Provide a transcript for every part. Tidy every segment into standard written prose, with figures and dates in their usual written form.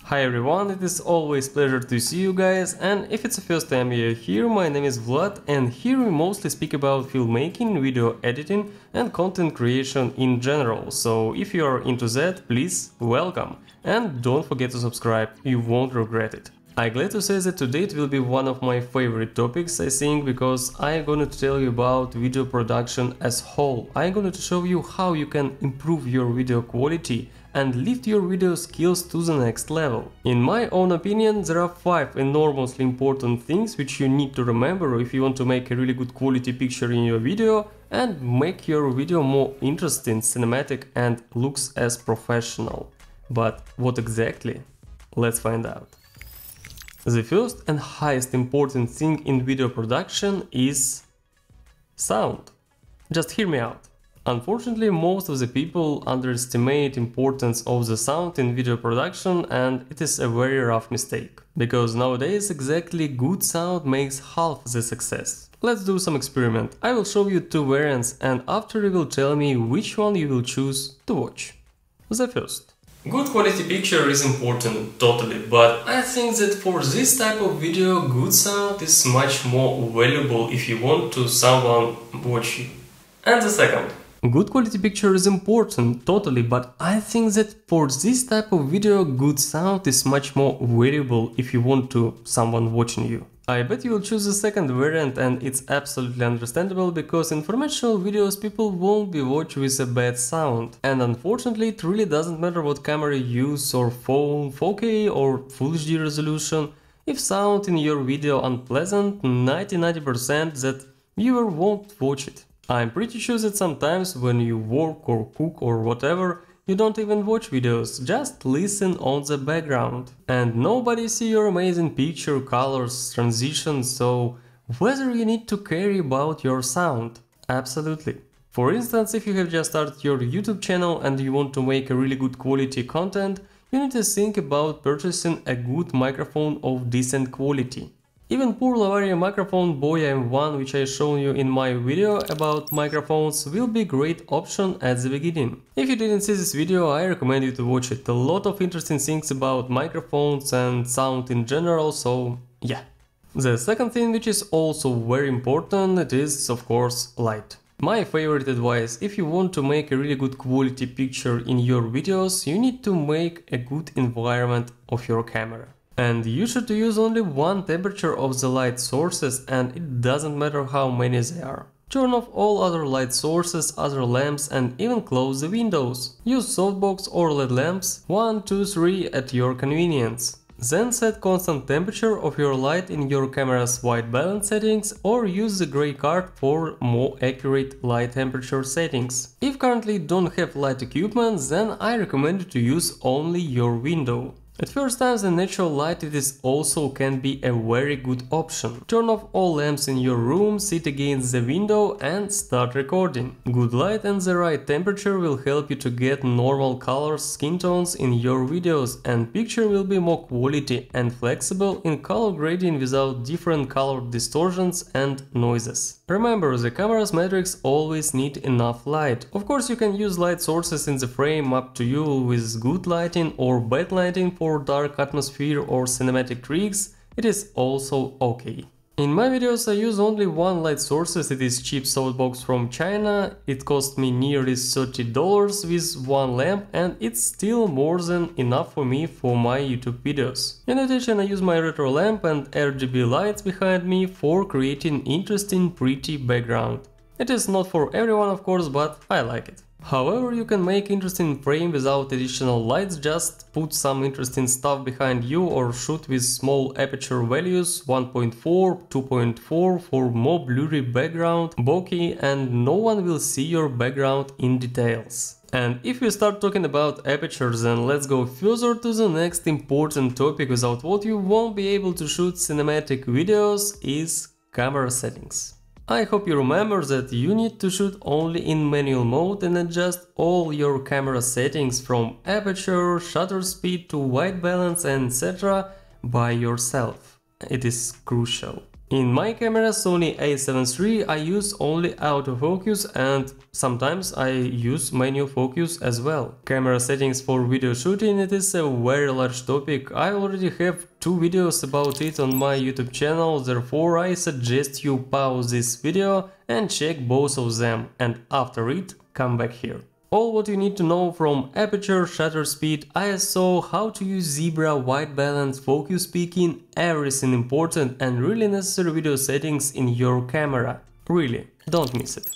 Hi everyone, it is always pleasure to see you guys, and if it's the first time you're here, my name is Vlad, and here we mostly speak about filmmaking, video editing and content creation in general, so if you are into that, please welcome, and don't forget to subscribe, you won't regret it. I'm glad to say that today it will be one of my favorite topics, I think, because I'm gonna tell you about video production as whole. I'm gonna show you how you can improve your video quality and lift your video skills to the next level. In my own opinion, there are 5 enormously important things which you need to remember if you want to make a really good quality picture in your video and make your video more interesting, cinematic and looks as professional. But what exactly? Let's find out. The first and highest important thing in video production is sound. Just hear me out. Unfortunately, most of the people underestimate importance of the sound in video production, and it is a very rough mistake. Because nowadays exactly good sound makes half the success. Let's do some experiment. I will show you 2 variants and after you will tell me which one you will choose to watch. The first. Good quality picture is important, totally, but I think that for this type of video good sound is much more valuable if you want to someone watch you. And the second. Good quality picture is important, totally, but I think that for this type of video good sound is much more valuable if you want to someone watching you. I bet you will choose the second variant, and it's absolutely understandable because informational videos people won't be watched with a bad sound. And unfortunately it really doesn't matter what camera you use or phone, 4K or Full HD resolution. If sound in your video unpleasant, 90% that viewer won't watch it. I'm pretty sure that sometimes when you work or cook or whatever, you don't even watch videos, just listen on the background. And nobody see your amazing picture, colors, transitions, so whether you need to care about your sound? Absolutely. For instance, if you have just started your YouTube channel and you want to make a really good quality content, you need to think about purchasing a good microphone of decent quality. Even poor Lavaria microphone Boya M1, which I shown you in my video about microphones, will be a great option at the beginning. If you didn't see this video, I recommend you to watch it. A lot of interesting things about microphones and sound in general, so yeah. The second thing, which is also very important, it is of course light. My favorite advice: if you want to make a really good quality picture in your videos, you need to make a good environment of your camera. And you should use only one temperature of the light sources, and it doesn't matter how many they are. Turn off all other light sources, other lamps, and even close the windows. Use softbox or LED lamps 1, 2, 3 at your convenience. Then set constant temperature of your light in your camera's white balance settings or use the gray card for more accurate light temperature settings. If currently you don't have light equipment, then I recommend you to use only your window. At first times the natural light also can be a very good option. Turn off all lamps in your room, sit against the window and start recording. Good light and the right temperature will help you to get normal colors, skin tones in your videos, and picture will be more quality and flexible in color grading without different color distortions and noises. Remember, the camera's matrix always need enough light. Of course you can use light sources in the frame, up to you, with good lighting or bad lighting for dark atmosphere or cinematic tricks, it is also okay. In my videos I use only one light sources, it is cheap softbox from China, it cost me nearly $30 with one lamp and it's still more than enough for me for my YouTube videos. In addition I use my retro lamp and RGB lights behind me for creating interesting pretty background. It is not for everyone of course, but I like it. However, you can make interesting frame without additional lights, just put some interesting stuff behind you or shoot with small aperture values 1.4, 2.4 for more blurry background, bokeh, and no one will see your background in details. And if we start talking about apertures, then let's go further to the next important topic, without what you won't be able to shoot cinematic videos, is camera settings. I hope you remember that you need to shoot only in manual mode and adjust all your camera settings from aperture, shutter speed to white balance and etc. by yourself. It is crucial. In my camera Sony a7 III I use only autofocus and sometimes I use manual focus as well. Camera settings for video shooting, it is a very large topic. I already have 2 videos about it on my YouTube channel, therefore I suggest you pause this video and check both of them, and after it come back here. All what you need to know from aperture, shutter speed, ISO, how to use zebra, white balance, focus peaking, everything important and really necessary video settings in your camera. Really, don't miss it.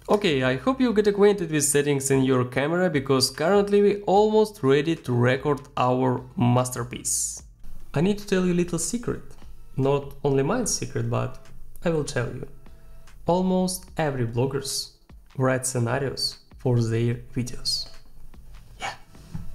Okay, I hope you get acquainted with settings in your camera, because currently we're almost ready to record our masterpiece. I need to tell you a little secret. Not only my secret, but I will tell you. Almost every bloggers write scenarios for their videos. Yeah.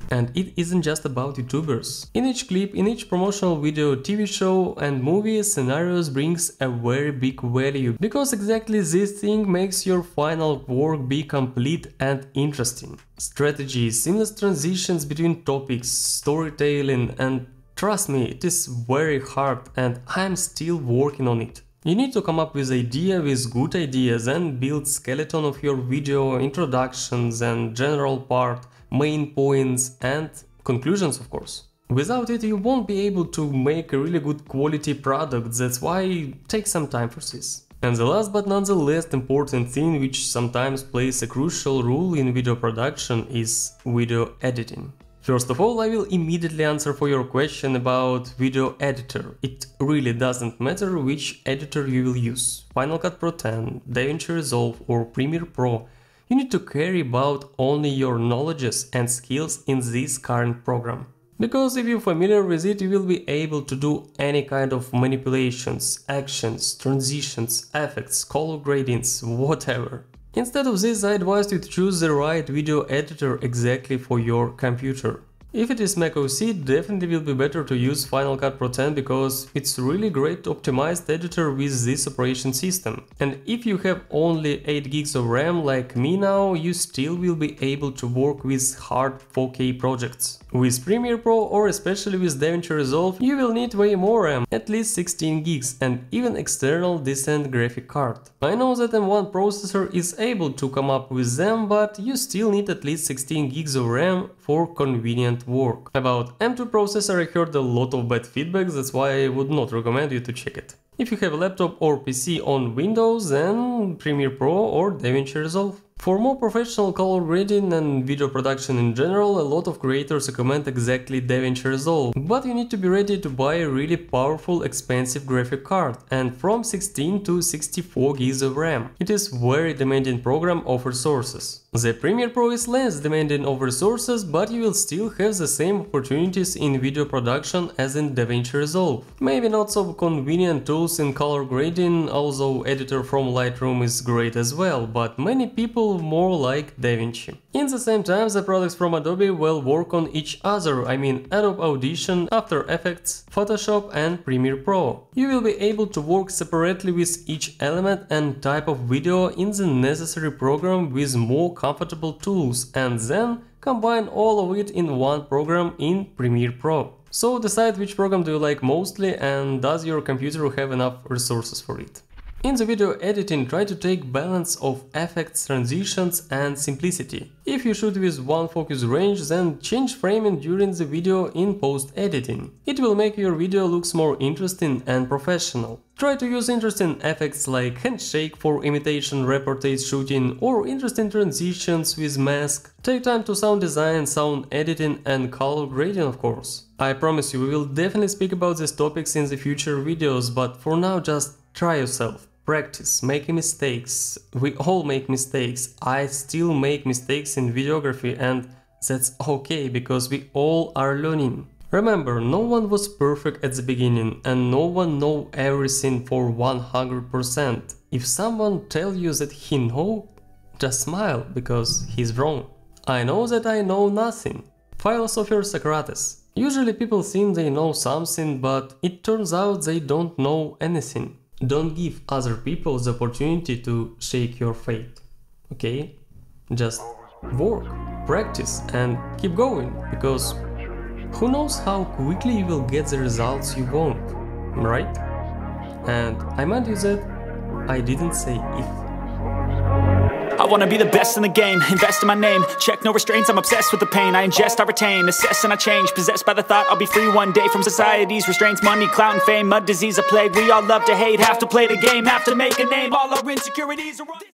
And it isn't just about YouTubers. In each clip, in each promotional video, TV show and movie, scenarios brings a very big value, because exactly this thing makes your final work be complete and interesting. Strategies, seamless transitions between topics, storytelling, and trust me, it is very hard and I'm still working on it. You need to come up with good ideas and build skeleton of your video, introductions and general part, main points and conclusions of course. Without it you won't be able to make a really good quality product, that's why it takes some time for this. And the last but not the least important thing, which sometimes plays a crucial role in video production, is video editing. First of all, I will immediately answer for your question about video editor. It really doesn't matter which editor you will use, Final Cut Pro X, DaVinci Resolve or Premiere Pro. You need to care about only your knowledges and skills in this current program. Because if you're familiar with it, you will be able to do any kind of manipulations, actions, transitions, effects, color gradings, whatever. Instead of this, I advise you to choose the right video editor exactly for your computer. If it is Mac OS, it definitely will be better to use Final Cut Pro X, because it's really great optimized editor with this operation system. And if you have only 8 gigs of RAM like me now, you still will be able to work with hard 4K projects. With Premiere Pro or especially with DaVinci Resolve, you will need way more RAM, at least 16 gigs, and even external decent graphic card. I know that M1 processor is able to come up with them, but you still need at least 16 gigs of RAM for convenient work. About M2 processor I heard a lot of bad feedback, that's why I would not recommend you to check it. If you have a laptop or PC on Windows, then Premiere Pro or DaVinci Resolve. For more professional color grading and video production in general, a lot of creators recommend exactly DaVinci Resolve, but you need to be ready to buy a really powerful, expensive graphic card, and from 16 to 64 gigs of RAM. It is very demanding program of resources. The Premiere Pro is less demanding of resources, but you will still have the same opportunities in video production as in DaVinci Resolve. Maybe not so convenient tools in color grading, although editor from Lightroom is great as well, but many people more like DaVinci. In the same time, the products from Adobe will work on each other, I mean Adobe Audition, After Effects, Photoshop and Premiere Pro. You will be able to work separately with each element and type of video in the necessary program with more comfortable tools, and then combine all of it in one program in Premiere Pro. So decide which program do you like mostly, and does your computer have enough resources for it. In the video editing, try to take balance of effects, transitions and simplicity. If you shoot with one focus range, then change framing during the video in post-editing. It will make your video looks more interesting and professional. Try to use interesting effects like handshake for imitation reportage shooting or interesting transitions with mask. Take time to sound design, sound editing and color grading of course. I promise you we will definitely speak about these topics in the future videos, but for now just try yourself. Practice, making mistakes. We all make mistakes. I still make mistakes in videography, and that's okay because we all are learning. Remember, no one was perfect at the beginning and no one knows everything for 100%. If someone tells you that he knows, just smile because he's wrong. I know that I know nothing. Philosopher Socrates. Usually people think they know something, but it turns out they don't know anything. Don't give other people the opportunity to shake your fate, okay? Just work, practice and keep going, because who knows how quickly you will get the results you want, right? And I might use it. I didn't say if. I wanna be the best in the game, invest in my name. Check no restraints, I'm obsessed with the pain. I ingest, I retain, assess and I change. Possessed by the thought I'll be free one day from society's restraints. Money, clout and fame, mud, disease, a plague. We all love to hate, have to play the game, have to make a name. All our insecurities are